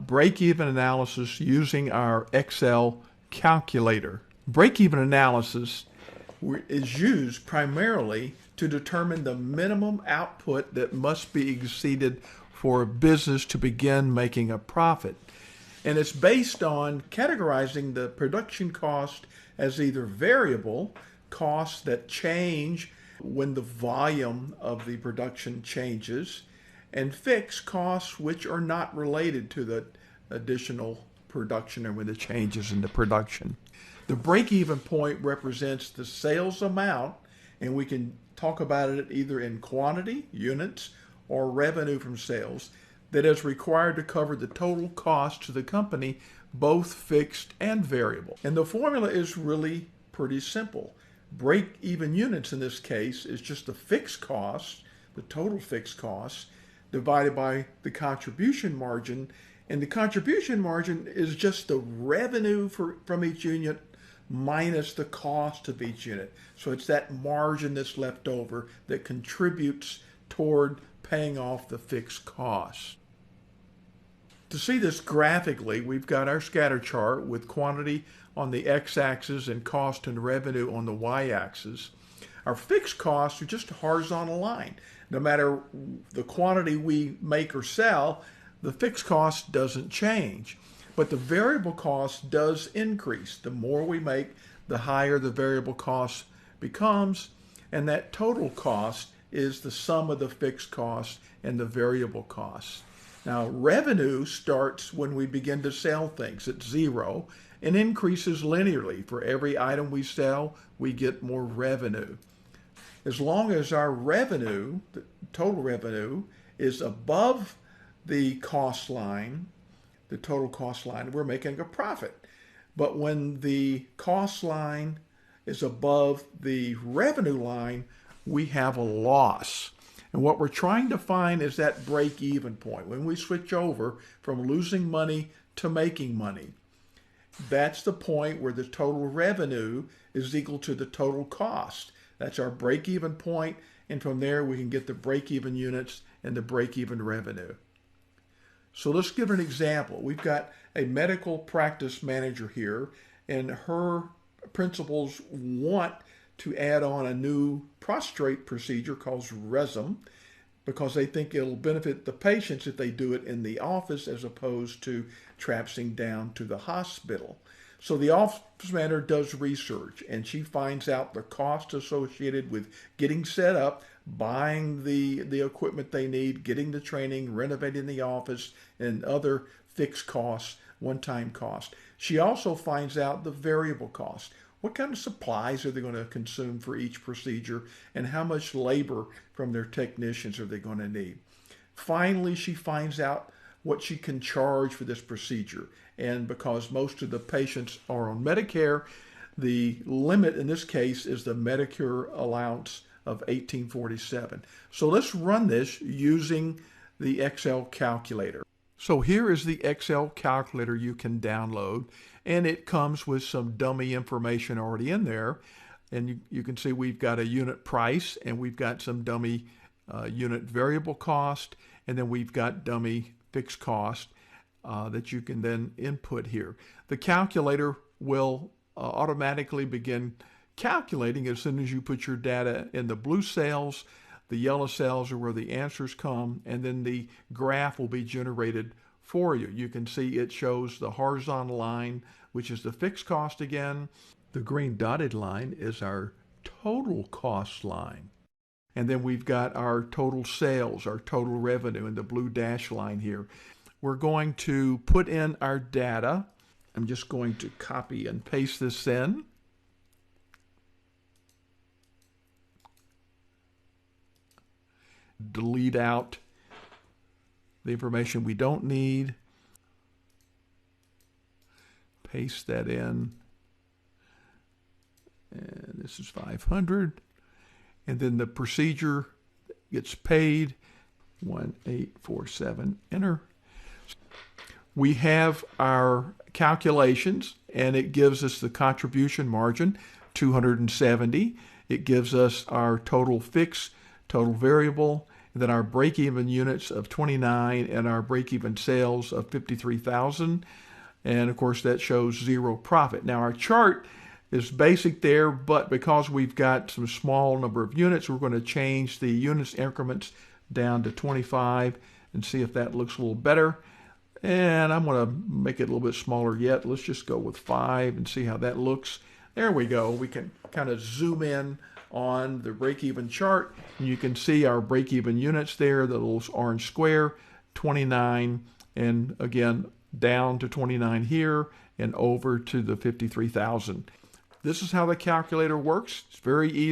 break-even analysis using our Excel calculator. Break-even analysis is used primarily to determine the minimum output that must be exceeded for a business to begin making a profit. And it's based on categorizing the production cost as either variable costs that change when the volume of the production changes, and fixed costs which are not related to the additional production or with the changes in the production. The break-even point represents the sales amount, and we can talk about it either in quantity, units, or revenue from sales, that is required to cover the total cost to the company, both fixed and variable. And the formula is really pretty simple. Break-even units in this case is just the fixed cost, the total fixed cost, divided by the contribution margin. And the contribution margin is just the revenue from each unit minus the cost of each unit. So it's that margin that's left over that contributes toward paying off the fixed costs. To see this graphically, we've got our scatter chart with quantity on the x-axis and cost and revenue on the y-axis. Our fixed costs are just a horizontal line. No matter the quantity we make or sell, the fixed cost doesn't change. But the variable cost does increase. The more we make, the higher the variable cost becomes, and that total cost is the sum of the fixed cost and the variable costs. Now, revenue starts when we begin to sell things at zero and increases linearly. For every item we sell, we get more revenue. As long as our revenue, the total revenue, is above the cost line, the total cost line, we're making a profit. But when the cost line is above the revenue line, we have a loss. And what we're trying to find is that break-even point. When we switch over from losing money to making money, that's the point where the total revenue is equal to the total cost. That's our break-even point, and from there we can get the break-even units and the break-even revenue. So let's give an example. We've got a medical practice manager here, and her principals want to add on a new prostrate procedure called RESM because they think it'll benefit the patients if they do it in the office as opposed to traipsing down to the hospital. So the office manager does research, and she finds out the cost associated with getting set up, buying the equipment they need, getting the training, renovating the office, and other fixed costs, one-time costs. She also finds out the variable cost. What kind of supplies are they going to consume for each procedure, and how much labor from their technicians are they going to need? Finally, she finds out what she can charge for this procedure. And because most of the patients are on Medicare, the limit in this case is the Medicare allowance of $1,847. So let's run this using the Excel calculator. So here is the Excel calculator you can download, and it comes with some dummy information already in there. And you can see we've got a unit price, and we've got some dummy unit variable cost, and then we've got dummy fixed cost that you can then input here. The calculator will automatically begin calculating as soon as you put your data in the blue cells. The yellow cells are where the answers come, and then the graph will be generated for you. You can see it shows the horizontal line, which is the fixed cost again. The green dotted line is our total cost line. And then we've got our total sales, our total revenue, and the blue dash line here. We're going to put in our data. I'm just going to copy and paste this in. Delete out the information we don't need. Paste that in. And this is 500. And then the procedure gets paid. 1847, enter. We have our calculations, and it gives us the contribution margin, 270. It gives us our total fixed, total variable, and then our break-even units of 29 and our break-even sales of 53,000. And of course that shows zero profit. Now our chart is basic there, but because we've got some small number of units, we're going to change the units increments down to 25 and see if that looks a little better. And I'm going to make it a little bit smaller yet. Let's just go with 5 and see how that looks. There we go. We can kind of zoom in on the break-even chart, and you can see our break-even units there, the little orange square, 29, and again, down to 29 here and over to the 53,000. This is how the calculator works. It's very easy.